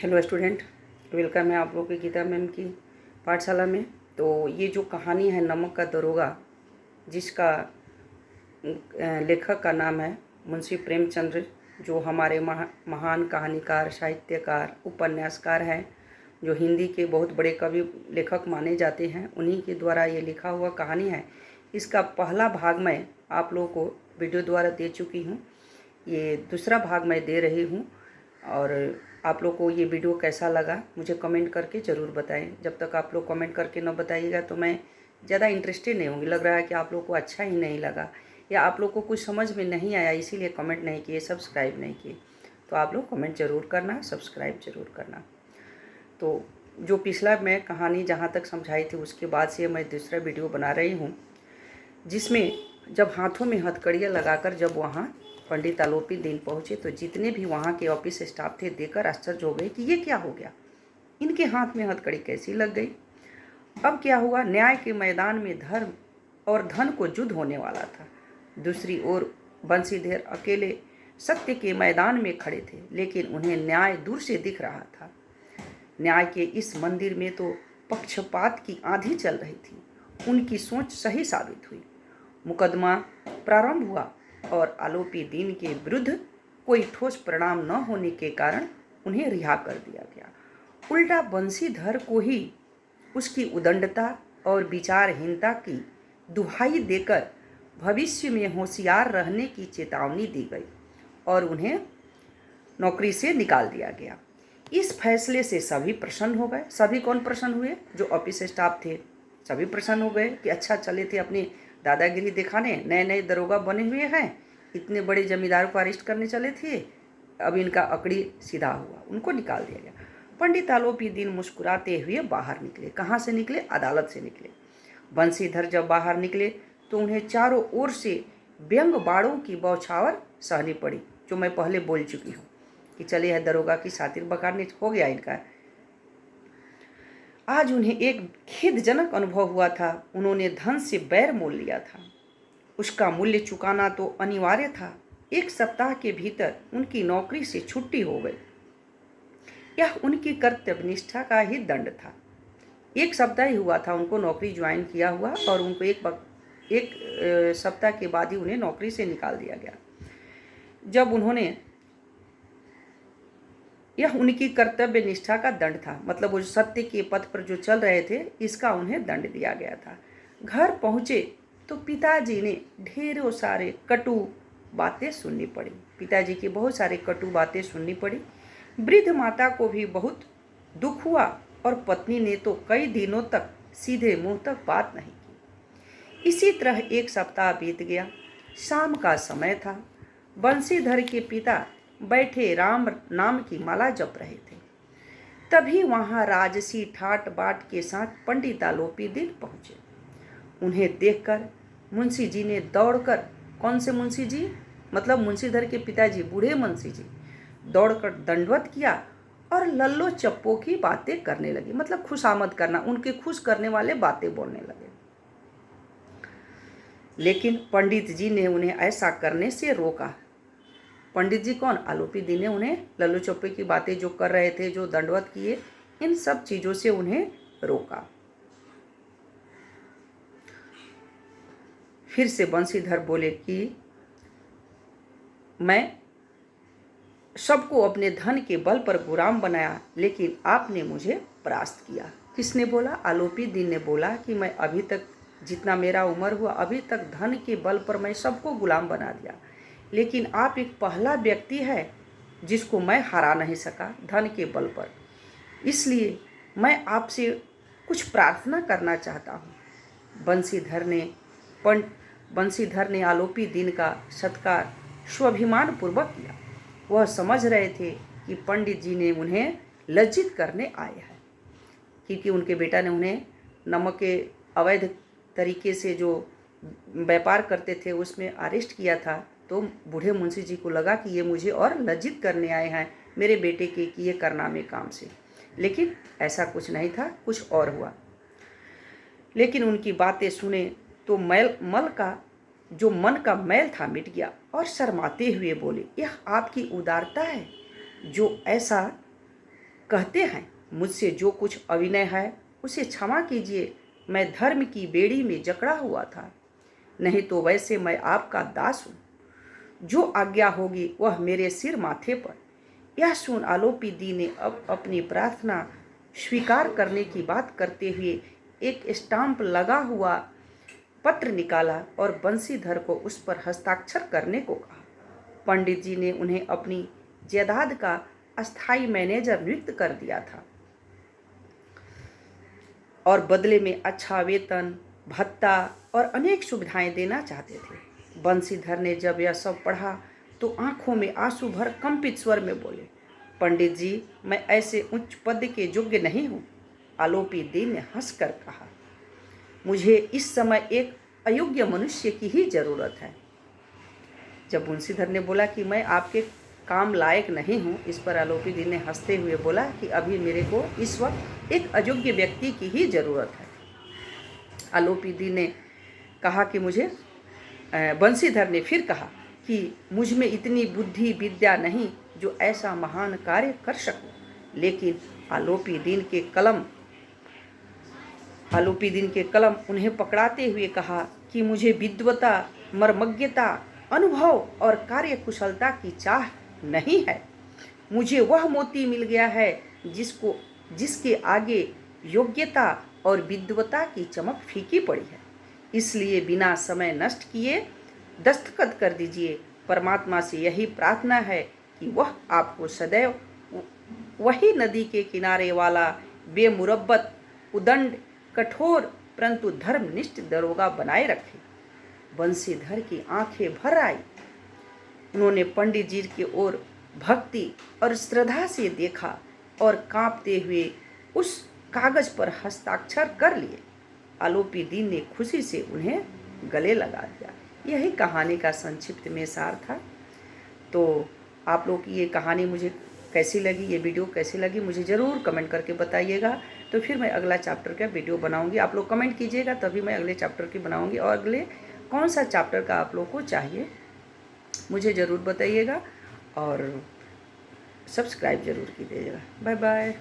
Hello student, welcome है आप लोग की गीता मैम की पाठशाला में। तो ये जो कहानी है नमक का दरोगा, जिसका लेखक का नाम है मुंशी प्रेमचंद्र, जो हमारे महान कहानीकार, साहित्यकार, उपन्यासकार हैं, जो हिंदी के बहुत बड़े कवि लेखक माने जाते हैं, उन्हीं के द्वारा ये लिखा हुआ कहानी है। इसका पहला भाग मैं आप लोगों को वीडियो द्वारा दे चुकी हूँ, ये दूसरा भाग मैं दे रही हूँ। और आप लोग को ये वीडियो कैसा लगा मुझे कमेंट करके ज़रूर बताएं। जब तक आप लोग कमेंट करके न बताइएगा तो मैं ज़्यादा इंटरेस्टेड नहीं होंगी। लग रहा है कि आप लोग को अच्छा ही नहीं लगा या आप लोग को कुछ समझ में नहीं आया, इसीलिए कमेंट नहीं किए, सब्सक्राइब नहीं किए। तो आप लोग कमेंट ज़रूर करना, सब्सक्राइब ज़रूर करना। तो जो पिछला मैं कहानी जहाँ तक समझाई थी उसके बाद से मैं दूसरा वीडियो बना रही हूँ, जिसमें जब हाथों में हथकड़ियाँ लगाकर जब वहाँ पंडित आलोपी दीन पहुँचे तो जितने भी वहाँ के ऑफिस स्टाफ थे देखकर आश्चर्य हो गए कि ये क्या हो गया, इनके हाथ में हथकड़ी कैसी लग गई। अब क्या हुआ, न्याय के मैदान में धर्म और धन को युद्ध होने वाला था। दूसरी ओर बंशीधर अकेले सत्य के मैदान में खड़े थे, लेकिन उन्हें न्याय दूर से दिख रहा था। न्याय के इस मंदिर में तो पक्षपात की आंधी चल रही थी। उनकी सोच सही साबित हुई। मुकदमा प्रारंभ हुआ और आलोपी दीन के विरुद्ध कोई ठोस परिणाम न होने के कारण उन्हें रिहा कर दिया गया। उल्टा बंशीधर को ही उसकी उदंडता और विचारहीनता की दुहाई देकर भविष्य में होशियार रहने की चेतावनी दी गई और उन्हें नौकरी से निकाल दिया गया। इस फैसले से सभी प्रसन्न हो गए। सभी कौन प्रसन्न हुए? जो ऑफिस स्टाफ थे, सभी प्रसन्न हो गए कि अच्छा चले थे अपनी दादागिरी दिखाने, नए नए दरोगा बने हुए हैं, इतने बड़े जमींदार को अरेस्ट करने चले थे, अब इनका अकड़ी सीधा हुआ, उनको निकाल दिया गया। पंडित आलोपी दीन मुस्कुराते हुए बाहर निकले। कहाँ से निकले? अदालत से निकले। बंशीधर जब बाहर निकले तो उन्हें चारों ओर से व्यंग बाड़ों की बौछावर सहनी पड़ी, जो मैं पहले बोल चुकी हूँ कि चले है दरोगा की सातिर बकारने हो गया इनका। आज उन्हें एक खेदजनक अनुभव हुआ था। उन्होंने धन से बैर मोल लिया था, उसका मूल्य चुकाना तो अनिवार्य था। 1 सप्ताह के भीतर उनकी नौकरी से छुट्टी हो गई। यह उनकी कर्तव्यनिष्ठा का ही दंड था। 1 सप्ताह ही हुआ था उनको नौकरी ज्वाइन किया हुआ और उनको एक सप्ताह के बाद ही उन्हें नौकरी से निकाल दिया गया। जब उन्होंने, यह उनकी कर्तव्य निष्ठा का दंड था, मतलब वो सत्य के पथ पर जो चल रहे थे इसका उन्हें दंड दिया गया था। घर पहुँचे तो पिताजी ने ढेरों सारे कटु बातें सुननी पड़ी। पिताजी की बहुत सारे कटु बातें सुननी पड़ी। वृद्ध माता को भी बहुत दुख हुआ और पत्नी ने तो कई दिनों तक सीधे मुंह तक बात नहीं की। इसी तरह 1 सप्ताह बीत गया। शाम का समय था। बंशीधर के पिता बैठे राम नाम की माला जप रहे थे। तभी वहां राजसी ठाट बाट के साथ पंडित आलोपी दीन पहुंचे। उन्हें देखकर मुंशी जी ने दौड़कर, कौन से मुंशी जी? मतलब मुंशीधर के पिताजी, बूढ़े मुंशी जी, दौड़कर दंडवत किया और लल्लो चप्पो की बातें करने लगे, मतलब खुशामद करना, उनके खुश करने वाले बातें बोलने लगे। लेकिन पंडित जी ने उन्हें ऐसा करने से रोका। पंडित जी कौन? आलोपी दीन ने उन्हें लल्लो चप्पे की बातें जो कर रहे थे, जो दंडवत किए, इन सब चीज़ों से उन्हें रोका। फिर से बंशीधर बोले कि मैं सबको अपने धन के बल पर गुलाम बनाया, लेकिन आपने मुझे परास्त किया। किसने बोला? आलोपी दीन ने बोला कि मैं अभी तक, जितना मेरा उम्र हुआ, अभी तक धन के बल पर मैं सबको गुलाम बना दिया, लेकिन आप एक पहला व्यक्ति है जिसको मैं हरा नहीं सका धन के बल पर। इसलिए मैं आपसे कुछ प्रार्थना करना चाहता हूँ। बंशीधर ने आलोपी दीन का सत्कार स्वाभिमान पूर्वक किया। वह समझ रहे थे कि पंडित जी ने उन्हें लज्जित करने आए हैं, क्योंकि उनके बेटा ने उन्हें नमक के अवैध तरीके से जो व्यापार करते थे उसमें अरेस्ट किया था। तो बूढ़े मुंशी जी को लगा कि ये मुझे और लज्जित करने आए हैं मेरे बेटे के किए कारनामे काम से, लेकिन ऐसा कुछ नहीं था, कुछ और हुआ। लेकिन उनकी बातें सुने तो जो मन का मैल था मिट गया और शर्माते हुए बोले, यह आपकी उदारता है जो ऐसा कहते हैं, मुझसे जो कुछ अविनय है उसे क्षमा कीजिए, मैं धर्म की बेड़ी में जकड़ा हुआ था, नहीं तो वैसे मैं आपका दास हूँ। जो आज्ञा होगी वह मेरे सिर माथे पर। यह सुन आलोपी ने अब अपनी प्रार्थना स्वीकार करने की बात करते हुए एक स्टाम्प लगा हुआ पत्र निकाला और बंसीधर को उस पर हस्ताक्षर करने को कहा। पंडित जी ने उन्हें अपनी जायदाद का अस्थाई मैनेजर नियुक्त कर दिया था और बदले में अच्छा वेतन, भत्ता और अनेक सुविधाएं देना चाहते थे। बंसीधर ने जब यह सब पढ़ा तो आंखों में आंसू भर कंपित स्वर में बोले, पंडित जी, मैं ऐसे उच्च पद के योग्य नहीं हूँ। आलोपी दीन ने हंसकर कहा, मुझे इस समय एक अयोग्य मनुष्य की ही जरूरत है। जब बंसीधर ने बोला कि मैं आपके काम लायक नहीं हूँ, इस पर आलोपी दीन ने हंसते हुए बोला कि अभी मेरे को इस वक्त एक अयोग्य व्यक्ति की ही जरूरत है। आलोपी दीन ने कहा कि बंसीधर ने फिर कहा कि मुझ में इतनी बुद्धि विद्या नहीं जो ऐसा महान कार्य कर सकूं। लेकिन आलोपी दीन के कलम उन्हें पकड़ाते हुए कहा कि मुझे विद्वता, मर्मज्ञता, अनुभव और कार्य कुशलता की चाह नहीं है। मुझे वह मोती मिल गया है जिसके आगे योग्यता और विद्वता की चमक फीकी पड़ी है। इसलिए बिना समय नष्ट किए दस्तखत कर दीजिए। परमात्मा से यही प्रार्थना है कि वह आपको सदैव वही नदी के किनारे वाला बेमुरब्बत, उदंड, कठोर परंतु धर्मनिष्ठ दरोगा बनाए रखे। बंसीधर की आंखें भर आई। उन्होंने पंडित जी की ओर भक्ति और श्रद्धा से देखा और कांपते हुए उस कागज पर हस्ताक्षर कर लिए। आलोपी दीन ने खुशी से उन्हें गले लगा दिया। यही कहानी का संक्षिप्त में सार था। तो आप लोग की ये कहानी मुझे कैसी लगी, ये वीडियो कैसी लगी, मुझे ज़रूर कमेंट करके बताइएगा। तो फिर मैं अगला चैप्टर का वीडियो बनाऊंगी। आप लोग कमेंट कीजिएगा तभी मैं अगले चैप्टर की बनाऊंगी। और अगले कौन सा चैप्टर का आप लोग को चाहिए मुझे ज़रूर बताइएगा और सब्सक्राइब ज़रूर कीजिएगा। Bye bye.